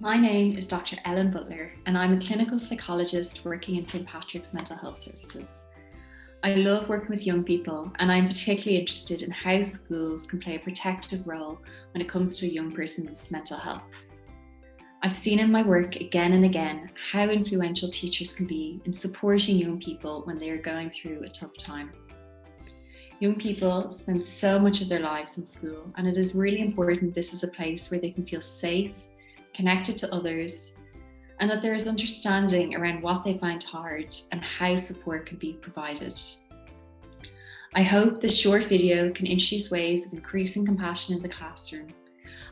My name is Dr. Ellen Butler, and I'm a clinical psychologist working in St. Patrick's Mental Health Services. I love working with young people, and I'm particularly interested in how schools can play a protective role when it comes to a young person's mental health. I've seen in my work again and again how influential teachers can be in supporting young people when they are going through a tough time. Young people spend so much of their lives in school, and it is really important this is a place where they can feel safe, connected to others, and that there is understanding around what they find hard and how support can be provided. I hope this short video can introduce ways of increasing compassion in the classroom.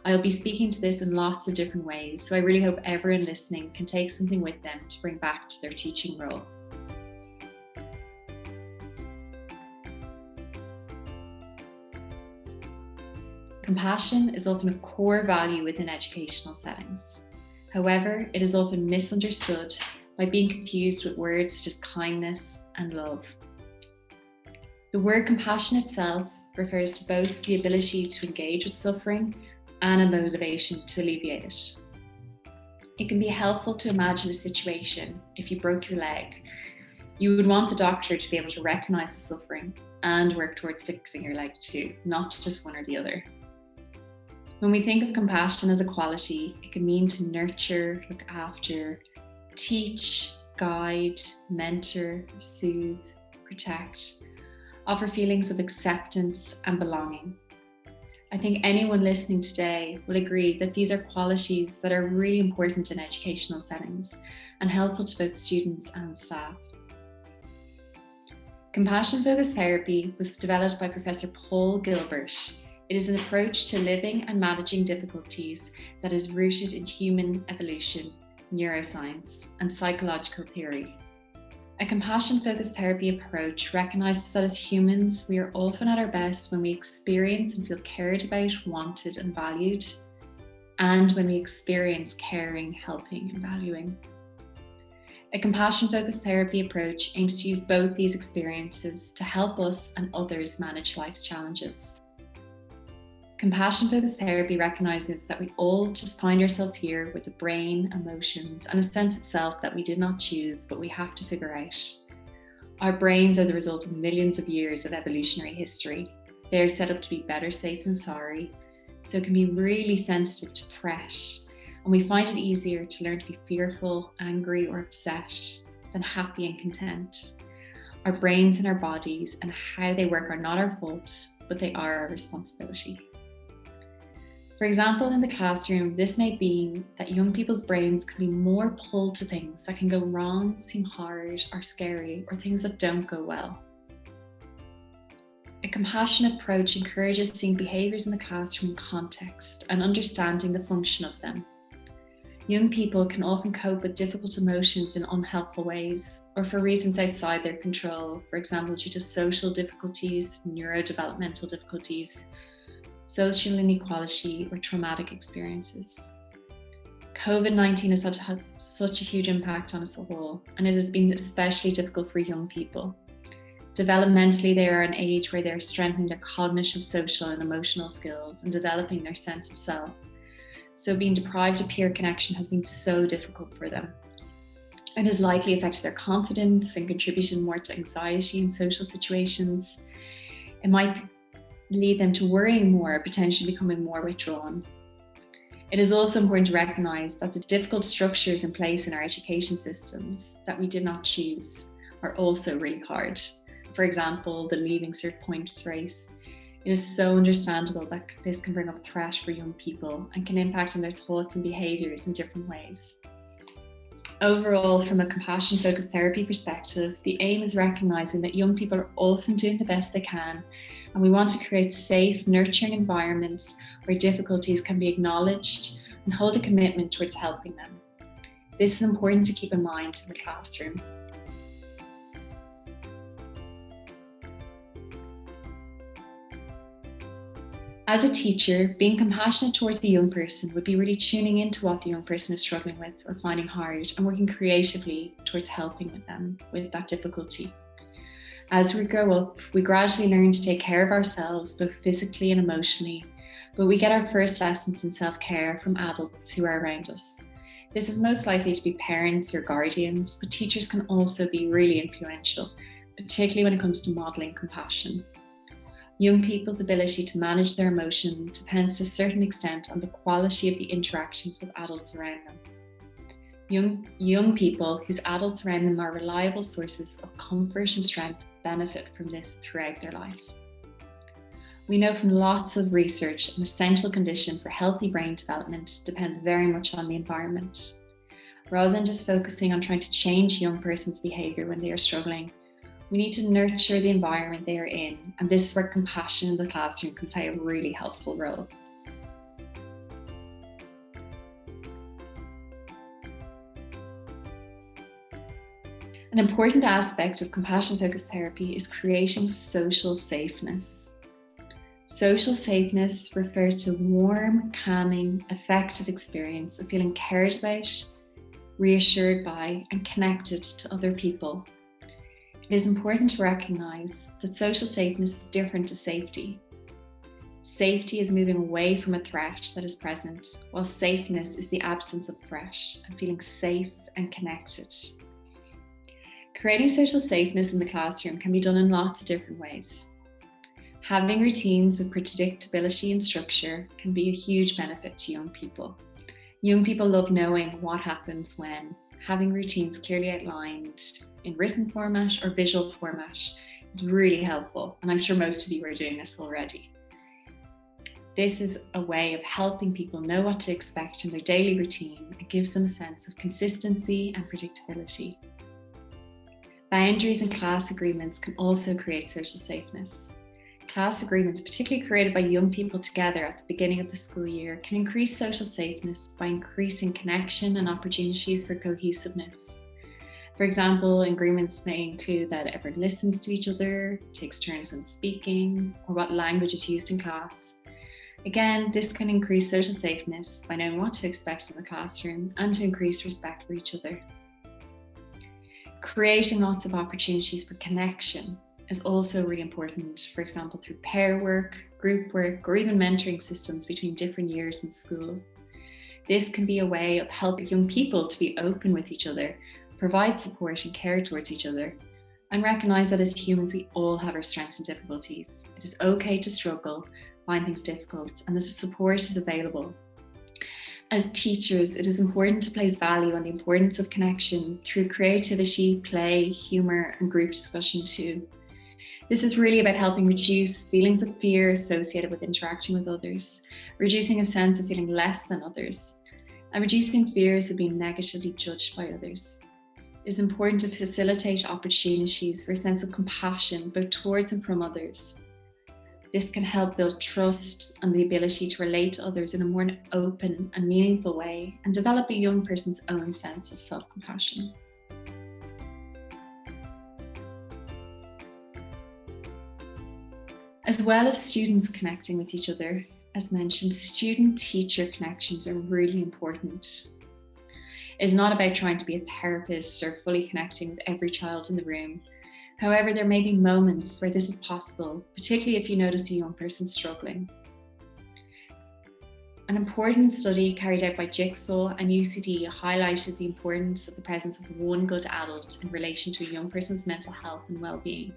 I'll be speaking to this in lots of different ways, so I really hope everyone listening can take something with them to bring back to their teaching role. Compassion is often a core value within educational settings. However, it is often misunderstood by being confused with words such as kindness and love. The word compassion itself refers to both the ability to engage with suffering and a motivation to alleviate it. It can be helpful to imagine a situation if you broke your leg. You would want the doctor to be able to recognize the suffering and work towards fixing your leg too, not just one or the other. When we think of compassion as a quality, it can mean to nurture, look after, teach, guide, mentor, soothe, protect, offer feelings of acceptance and belonging. I think anyone listening today will agree that these are qualities that are really important in educational settings and helpful to both students and staff. Compassion-focused therapy was developed by Professor Paul Gilbert. It is an approach to living and managing difficulties that is rooted in human evolution, neuroscience, and psychological theory. A compassion-focused therapy approach recognizes that as humans, we are often at our best when we experience and feel cared about, wanted, and valued, and when we experience caring, helping, and valuing. A compassion-focused therapy approach aims to use both these experiences to help us and others manage life's challenges. Compassion-focused therapy recognizes that we all just find ourselves here with a brain, emotions, and a sense of self that we did not choose, but we have to figure out. Our brains are the result of millions of years of evolutionary history. They are set up to be better safe than sorry, so it can be really sensitive to threat, and we find it easier to learn to be fearful, angry, or upset than happy and content. Our brains and our bodies and how they work are not our fault, but they are our responsibility. For example, in the classroom, this may mean that young people's brains can be more pulled to things that can go wrong, seem hard, or scary, or things that don't go well. A compassionate approach encourages seeing behaviours in the classroom in context and understanding the function of them. Young people can often cope with difficult emotions in unhelpful ways, or for reasons outside their control, for example, due to social difficulties, neurodevelopmental difficulties, social inequality, or traumatic experiences. COVID-19 has had such a huge impact on us all, and it has been especially difficult for young people. Developmentally, they are an age where they're strengthening their cognitive, social, and emotional skills and developing their sense of self. So being deprived of peer connection has been so difficult for them. It has likely affected their confidence and contributed more to anxiety in social situations. It might lead them to worrying more, potentially becoming more withdrawn. It is also important to recognise that the difficult structures in place in our education systems that we did not choose are also really hard. For example, the Leaving Cert Points race. It is so understandable that this can bring up threat for young people and can impact on their thoughts and behaviours in different ways. Overall, from a compassion-focused therapy perspective, the aim is recognising that young people are often doing the best they can, and we want to create safe, nurturing environments where difficulties can be acknowledged and hold a commitment towards helping them. This is important to keep in mind in the classroom. As a teacher, being compassionate towards the young person would be really tuning into what the young person is struggling with or finding hard and working creatively towards helping with them with that difficulty. As we grow up, we gradually learn to take care of ourselves, both physically and emotionally, but we get our first lessons in self-care from adults who are around us. This is most likely to be parents or guardians, but teachers can also be really influential, particularly when it comes to modelling compassion. Young people's ability to manage their emotion depends to a certain extent on the quality of the interactions with adults around them. Young people whose adults around them are reliable sources of comfort and strength benefit from this throughout their life. We know from lots of research an essential condition for healthy brain development depends very much on the environment. Rather than just focusing on trying to change a young person's behaviour when they are struggling, we need to nurture the environment they are in, and this is where compassion in the classroom can play a really helpful role. An important aspect of compassion-focused therapy is creating social safeness. Social safeness refers to warm, calming, effective experience of feeling cared about, reassured by, and connected to other people. It is important to recognise that social safeness is different to safety. Safety is moving away from a threat that is present, while safeness is the absence of threat and feeling safe and connected. Creating social safeness in the classroom can be done in lots of different ways. Having routines with predictability and structure can be a huge benefit to young people. Young people love knowing what happens when. Having routines clearly outlined in written format or visual format is really helpful, and I'm sure most of you are doing this already. This is a way of helping people know what to expect in their daily routine and gives them a sense of consistency and predictability. Boundaries and class agreements can also create social safeness. Class agreements, particularly created by young people together at the beginning of the school year, can increase social safeness by increasing connection and opportunities for cohesiveness. For example, agreements may include that everyone listens to each other, takes turns when speaking, or what language is used in class. Again, this can increase social safeness by knowing what to expect in the classroom and to increase respect for each other. Creating lots of opportunities for connection is also really important, for example, through pair work, group work, or even mentoring systems between different years in school. This can be a way of helping young people to be open with each other, provide support and care towards each other, and recognise that as humans we all have our strengths and difficulties. It is okay to struggle, find things difficult, and that the support is available. As teachers, it is important to place value on the importance of connection through creativity, play, humour, and group discussion too. This is really about helping reduce feelings of fear associated with interacting with others, reducing a sense of feeling less than others, and reducing fears of being negatively judged by others. It is important to facilitate opportunities for a sense of compassion both towards and from others. This can help build trust and the ability to relate to others in a more open and meaningful way and develop a young person's own sense of self-compassion. As well as students connecting with each other, as mentioned, student-teacher connections are really important. It's not about trying to be a therapist or fully connecting with every child in the room. However, there may be moments where this is possible, particularly if you notice a young person struggling. An important study carried out by Jigsaw and UCD highlighted the importance of the presence of one good adult in relation to a young person's mental health and well-being,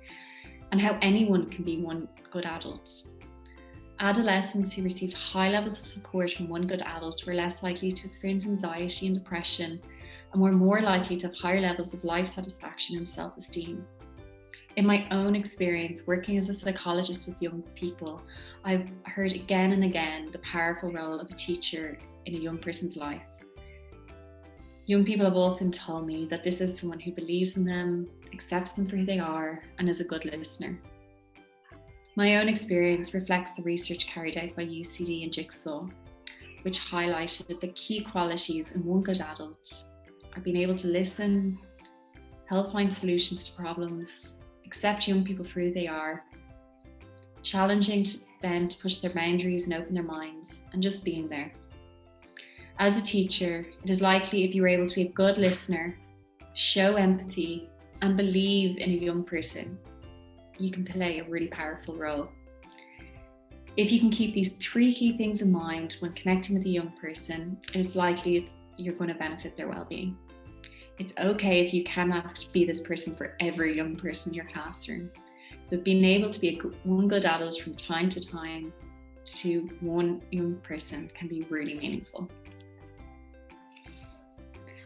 and how anyone can be one good adult. Adolescents who received high levels of support from one good adult were less likely to experience anxiety and depression, and were more likely to have higher levels of life satisfaction and self-esteem. In my own experience working as a psychologist with young people, I've heard again and again the powerful role of a teacher in a young person's life. Young people have often told me that this is someone who believes in them, accepts them for who they are, and is a good listener. My own experience reflects the research carried out by UCD and Jigsaw, which highlighted the key qualities in one good adult are being able to listen, help find solutions to problems, accept young people for who they are, challenging them to push their boundaries and open their minds, and just being there. As a teacher, it is likely if you were able to be a good listener, show empathy, and believe in a young person, you can play a really powerful role. If you can keep these three key things in mind when connecting with a young person, it's likely you're going to benefit their well-being. It's okay if you cannot be this person for every young person in your classroom, but being able to be one good adult from time to time to one young person can be really meaningful.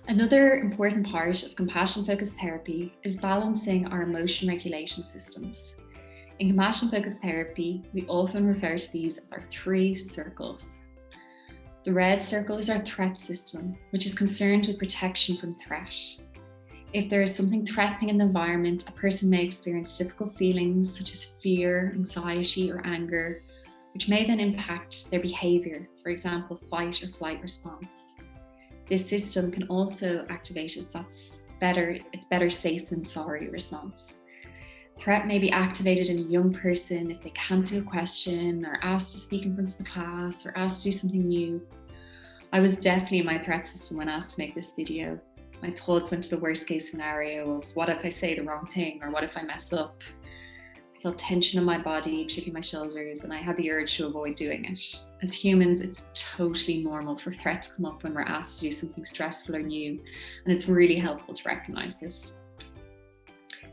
Another important part of compassion-focused therapy is balancing our emotion regulation systems. In compassion-focused therapy, we often refer to these as our 3 circles. The red circle is our threat system, which is concerned with protection from threat. If there is something threatening in the environment, a person may experience difficult feelings such as fear, anxiety, or anger, which may then impact their behavior, for example, fight or flight response. This system can also activate as it's better safe than sorry response. Threat may be activated in a young person if they can't do a question or asked to speak in front of the class or asked to do something new. I was definitely in my threat system when asked to make this video. My thoughts went to the worst case scenario of what if I say the wrong thing or what if I mess up. I felt tension in my body, particularly my shoulders, and I had the urge to avoid doing it. As humans, it's totally normal for threat to come up when we're asked to do something stressful or new, and it's really helpful to recognize this.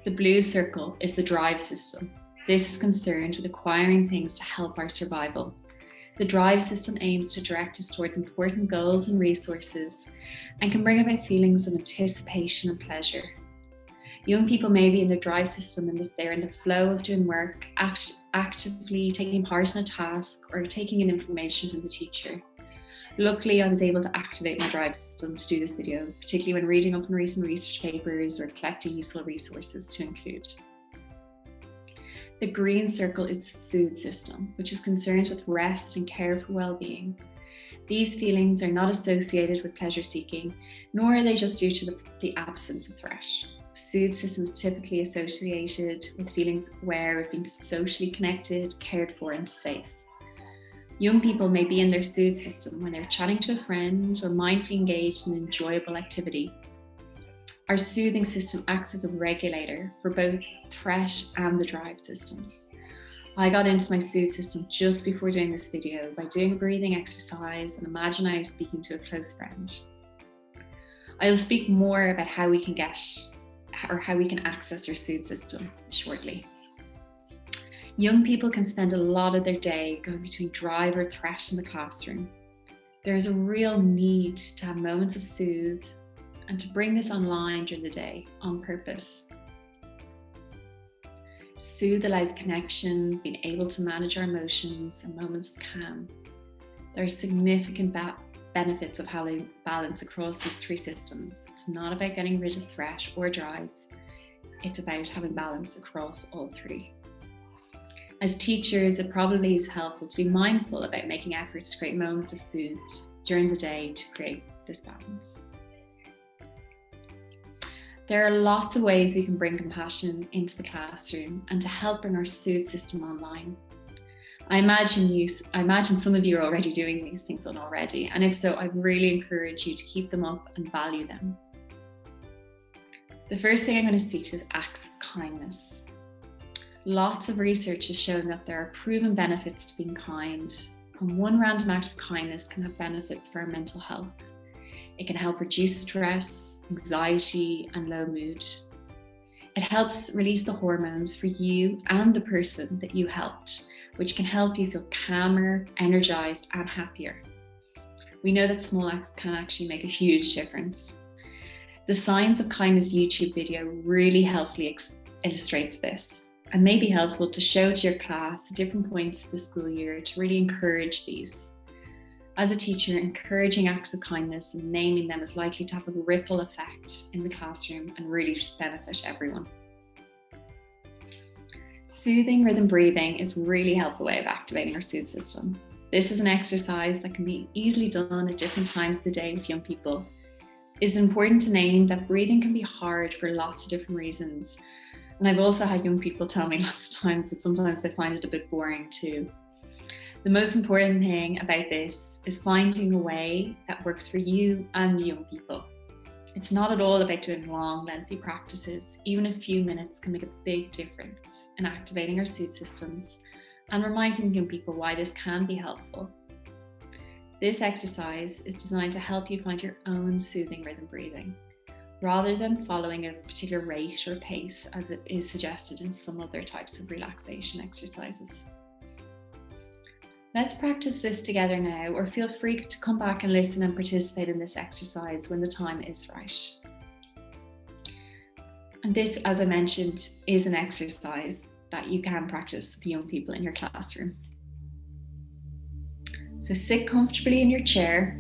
The blue circle is the drive system. This is concerned with acquiring things to help our survival. The drive system aims to direct us towards important goals and resources and can bring about feelings of anticipation and pleasure. Young people may be in their drive system and if they're in the flow of doing work, actively taking part in a task or taking in information from the teacher. Luckily, I was able to activate my drive system to do this video, particularly when reading up on recent research papers or collecting useful resources to include. The green circle is the soothe system, which is concerned with rest and care for well-being. These feelings are not associated with pleasure seeking, nor are they just due to the absence of threat. Soothe system is typically associated with feelings aware of being socially connected, cared for, and safe. Young people may be in their soothe system when they're chatting to a friend or mindfully engaged in an enjoyable activity. Our soothing system acts as a regulator for both threat and the drive systems. I got into my soothe system just before doing this video by doing a breathing exercise and imagine I was speaking to a close friend. I'll speak more about how we can access our soothe system shortly. Young people can spend a lot of their day going between drive or threat in the classroom. There is a real need to have moments of soothe and to bring this online during the day on purpose. Soothe allows connection, being able to manage our emotions and moments of calm. There are significant benefits of having balance across these 3 systems. It's not about getting rid of threat or drive. It's about having balance across all 3. As teachers, it probably is helpful to be mindful about making efforts to create moments of soothe during the day to create this balance. There are lots of ways we can bring compassion into the classroom and to help bring our soothe system online. I imagine some of you are already doing these things already, and if so, I really encourage you to keep them up and value them. The first thing I'm going to speak to is acts of kindness. Lots of research has shown that there are proven benefits to being kind, and one random act of kindness can have benefits for our mental health. It can help reduce stress, anxiety, and low mood. It helps release the hormones for you and the person that you helped, which can help you feel calmer, energized, and happier. We know that small acts can actually make a huge difference. The Science of Kindness YouTube video really helpfully illustrates this, and may be helpful to show to your class at different points of the school year to really encourage these. As a teacher, encouraging acts of kindness and naming them is likely to have a ripple effect in the classroom and really just benefit everyone. Soothing rhythm breathing is a really helpful way of activating our soothe system. This is an exercise that can be easily done at different times of the day with young people. It's important to name that breathing can be hard for lots of different reasons. And I've also had young people tell me lots of times that sometimes they find it a bit boring too. The most important thing about this is finding a way that works for you and young people. It's not at all about doing long, lengthy practices. Even a few minutes can make a big difference in activating our soothe systems and reminding young people why this can be helpful. This exercise is designed to help you find your own soothing rhythm breathing, rather than following a particular rate or pace as it is suggested in some other types of relaxation exercises. Let's practice this together now, or feel free to come back and listen and participate in this exercise when the time is right. And this, as I mentioned, is an exercise that you can practice with young people in your classroom. So sit comfortably in your chair.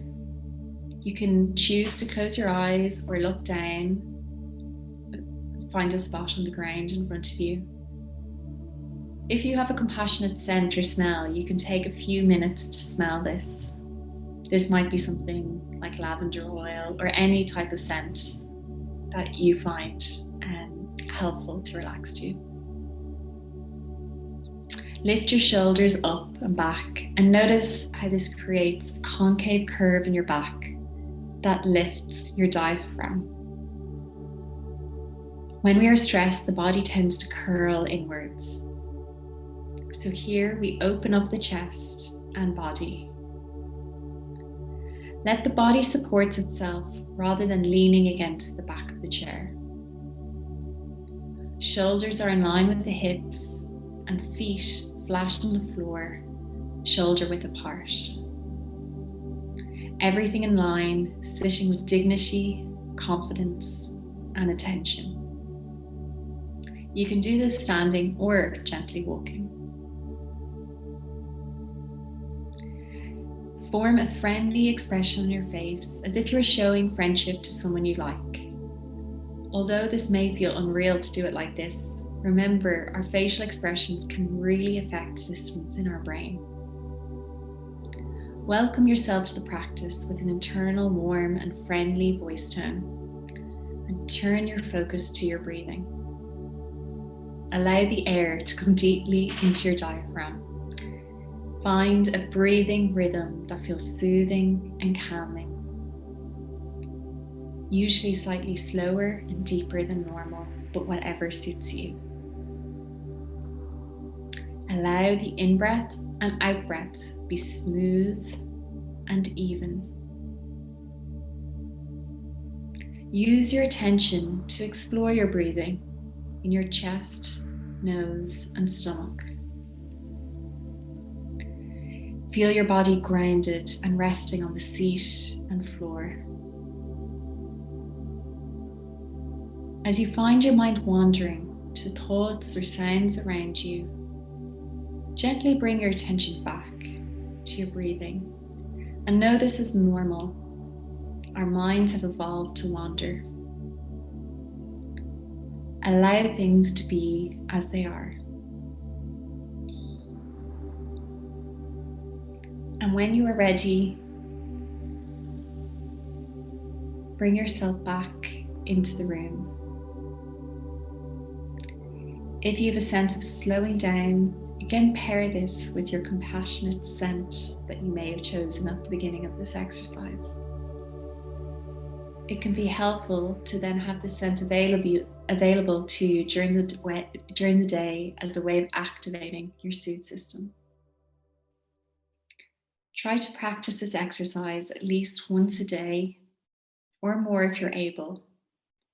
You can choose to close your eyes or look down. Find a spot on the ground in front of you. If you have a compassionate scent or smell, you can take a few minutes to smell this. This might be something like lavender oil or any type of scent that you find helpful to relax you. Lift your shoulders up and back and notice how this creates a concave curve in your back that lifts your diaphragm. When we are stressed, the body tends to curl inwards. So here we open up the chest and body. Let the body support itself rather than leaning against the back of the chair. Shoulders are in line with the hips and feet flat on the floor, shoulder width apart. Everything in line, sitting with dignity, confidence, and attention. You can do this standing or gently walking. Form a friendly expression on your face as if you're showing friendship to someone you like. Although this may feel unreal to do it like this, remember our facial expressions can really affect systems in our brain. Welcome yourself to the practice with an internal, warm and friendly voice tone, and turn your focus to your breathing. Allow the air to come deeply into your diaphragm. Find a breathing rhythm that feels soothing and calming. Usually slightly slower and deeper than normal, but whatever suits you. Allow the in-breath and out-breath be smooth and even. Use your attention to explore your breathing in your chest, nose, and stomach. Feel your body grounded and resting on the seat and floor. As you find your mind wandering to thoughts or sounds around you, gently bring your attention back to your breathing and know this is normal. Our minds have evolved to wander. Allow things to be as they are. And when you are ready, bring yourself back into the room. If you have a sense of slowing down, again pair this with your compassionate scent that you may have chosen at the beginning of this exercise. It can be helpful to then have the scent available to you during the day as a way of activating your soothe system. Try to practice this exercise at least once a day or more if you're able,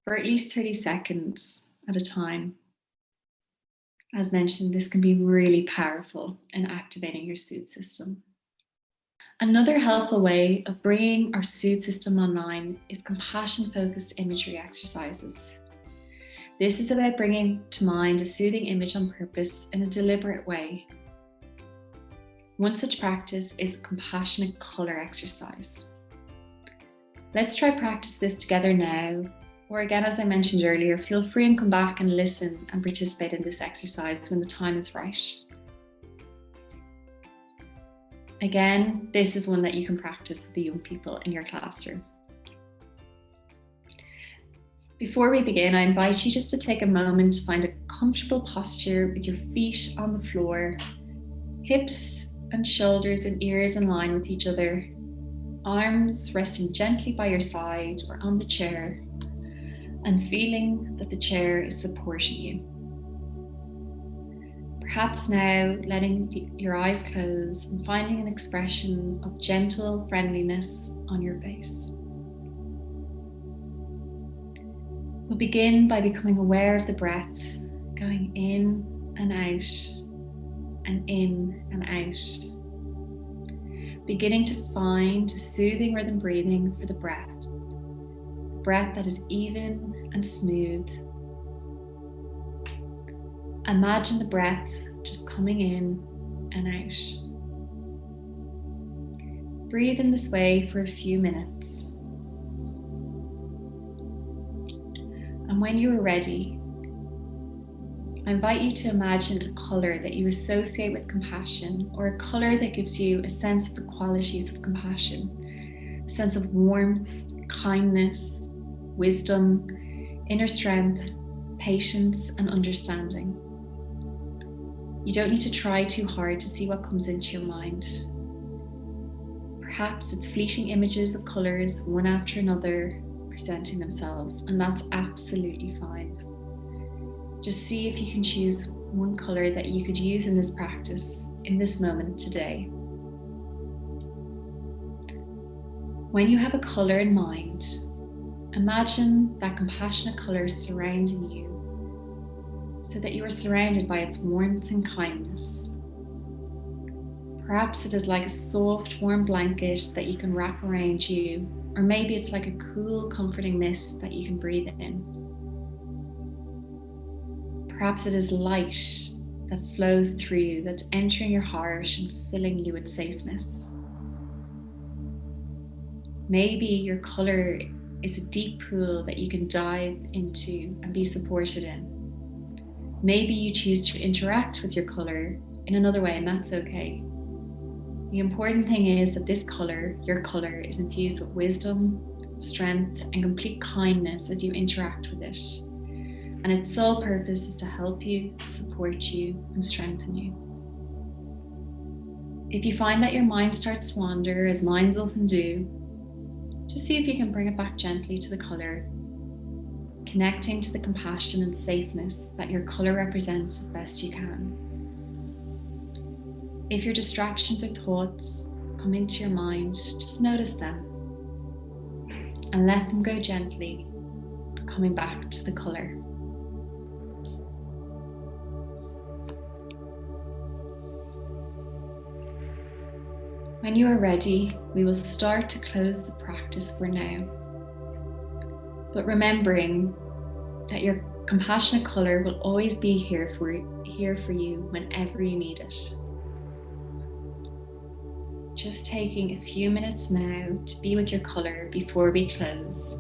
for at least 30 seconds at a time. As mentioned, this can be really powerful in activating your soothe system. Another helpful way of bringing our soothe system online is compassion-focused imagery exercises. This is about bringing to mind a soothing image on purpose in a deliberate way. One such practice is a compassionate color exercise. Let's try practice this together now, or again, as I mentioned earlier, feel free and come back and listen and participate in this exercise when the time is right. Again, this is one that you can practice with the young people in your classroom. Before we begin, I invite you just to take a moment to find a comfortable posture with your feet on the floor, hips and shoulders and ears in line with each other, arms resting gently by your side or on the chair, and feeling that the chair is supporting you. Perhaps now letting your eyes close and finding an expression of gentle friendliness on your face. We'll begin by becoming aware of the breath, going in and out, and in and out. Beginning to find a soothing rhythm breathing for the breath. A breath that is even and smooth. Imagine the breath just coming in and out. Breathe in this way for a few minutes. And when you are ready, I invite you to imagine a colour that you associate with compassion, or a colour that gives you a sense of the qualities of compassion, a sense of warmth, kindness, wisdom, inner strength, patience, and understanding. You don't need to try too hard to see what comes into your mind. Perhaps it's fleeting images of colours, one after another, presenting themselves, and that's absolutely fine. Just see if you can choose one colour that you could use in this practice, in this moment today. When you have a colour in mind, imagine that compassionate colour surrounding you, so that you are surrounded by its warmth and kindness. Perhaps it is like a soft, warm blanket that you can wrap around you, or maybe it's like a cool, comforting mist that you can breathe in. Perhaps it is light that flows through you, that's entering your heart and filling you with safeness. Maybe your colour is a deep pool that you can dive into and be supported in. Maybe you choose to interact with your colour in another way, and that's okay. The important thing is that this colour, your colour, is infused with wisdom, strength, and complete kindness as you interact with it. And its sole purpose is to help you, support you, and strengthen you. If you find that your mind starts to wander, as minds often do, just see if you can bring it back gently to the colour, connecting to the compassion and safeness that your colour represents as best you can. If your distractions or thoughts come into your mind, just notice them and let them go gently, coming back to the colour. When you are ready, we will start to close the practice for now. But remembering that your compassionate colour will always be here for you whenever you need it. Just taking a few minutes now to be with your colour before we close.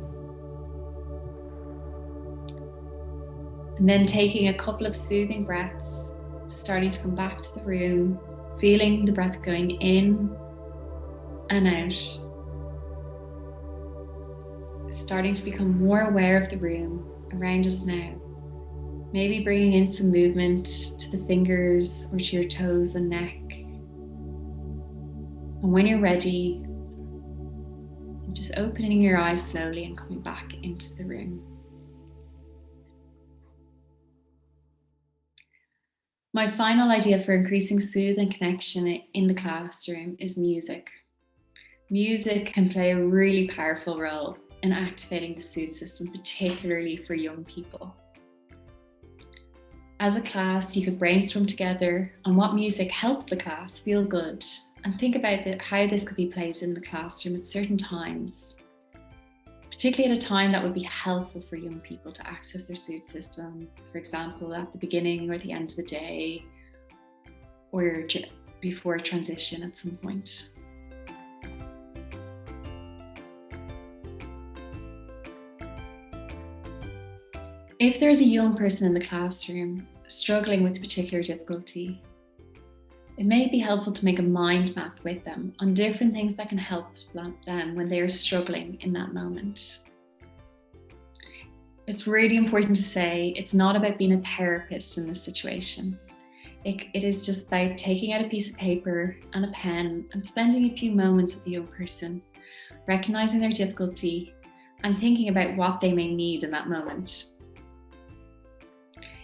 And then taking a couple of soothing breaths, starting to come back to the room, feeling the breath going in and out. Starting to become more aware of the room around us now. Maybe bringing in some movement to the fingers or to your toes and neck. And when you're ready, just opening your eyes slowly and coming back into the room. My final idea for increasing soothe and connection in the classroom is music. Music can play a really powerful role in activating the soothe system, particularly for young people. As a class, you could brainstorm together on what music helps the class feel good, and think about how this could be played in the classroom at certain times, particularly at a time that would be helpful for young people to access their soothe system, for example, at the beginning or the end of the day, or before transition at some point. If there's a young person in the classroom struggling with a particular difficulty, it may be helpful to make a mind map with them on different things that can help them when they are struggling in that moment. It's really important to say it's not about being a therapist in this situation. It is just about taking out a piece of paper and a pen and spending a few moments with the young person, recognizing their difficulty and thinking about what they may need in that moment.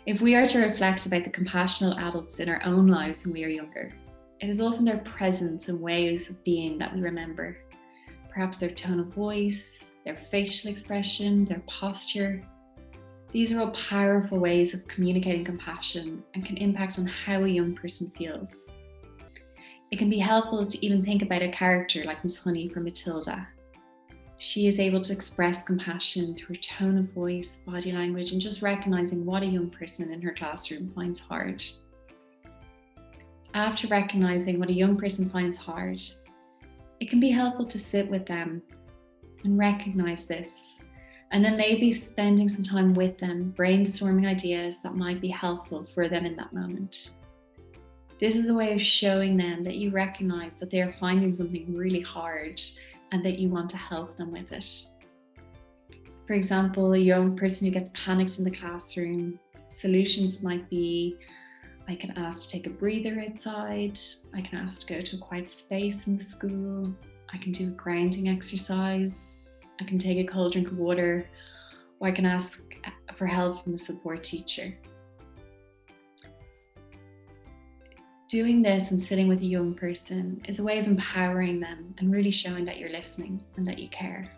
If we are to reflect about the compassionate adults in our own lives when we are younger, it is often their presence and ways of being that we remember. Perhaps their tone of voice, their facial expression, their posture. These are all powerful ways of communicating compassion and can impact on how a young person feels. It can be helpful to even think about a character like Miss Honey from Matilda. She is able to express compassion through her tone of voice, body language, and just recognizing what a young person in her classroom finds hard. After recognizing what a young person finds hard, it can be helpful to sit with them and recognize this, and then maybe spending some time with them, brainstorming ideas that might be helpful for them in that moment. This is a way of showing them that you recognize that they are finding something really hard and that you want to help them with it. For example, a young person who gets panicked in the classroom, solutions might be, I can ask to take a breather outside, I can ask to go to a quiet space in the school, I can do a grounding exercise, I can take a cold drink of water, or I can ask for help from a support teacher. Doing this and sitting with a young person is a way of empowering them and really showing that you're listening and that you care,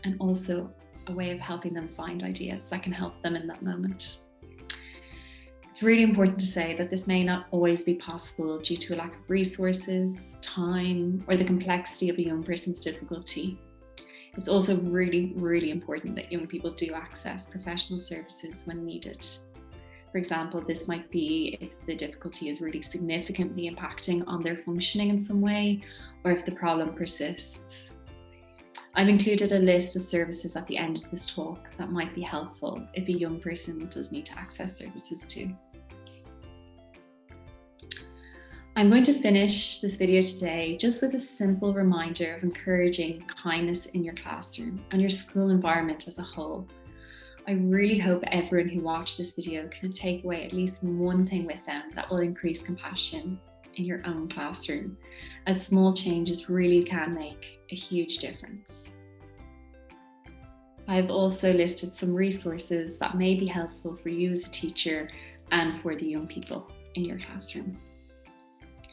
and also a way of helping them find ideas that can help them in that moment. It's really important to say that this may not always be possible due to a lack of resources, time, or the complexity of a young person's difficulty. It's also really, really important that young people do access professional services when needed. For example, this might be if the difficulty is really significantly impacting on their functioning in some way, or if the problem persists. I've included a list of services at the end of this talk that might be helpful if a young person does need to access services too. I'm going to finish this video today just with a simple reminder of encouraging kindness in your classroom and your school environment as a whole. I really hope everyone who watched this video can take away at least one thing with them that will increase compassion in your own classroom, as small changes really can make a huge difference. I've also listed some resources that may be helpful for you as a teacher and for the young people in your classroom.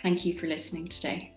Thank you for listening today.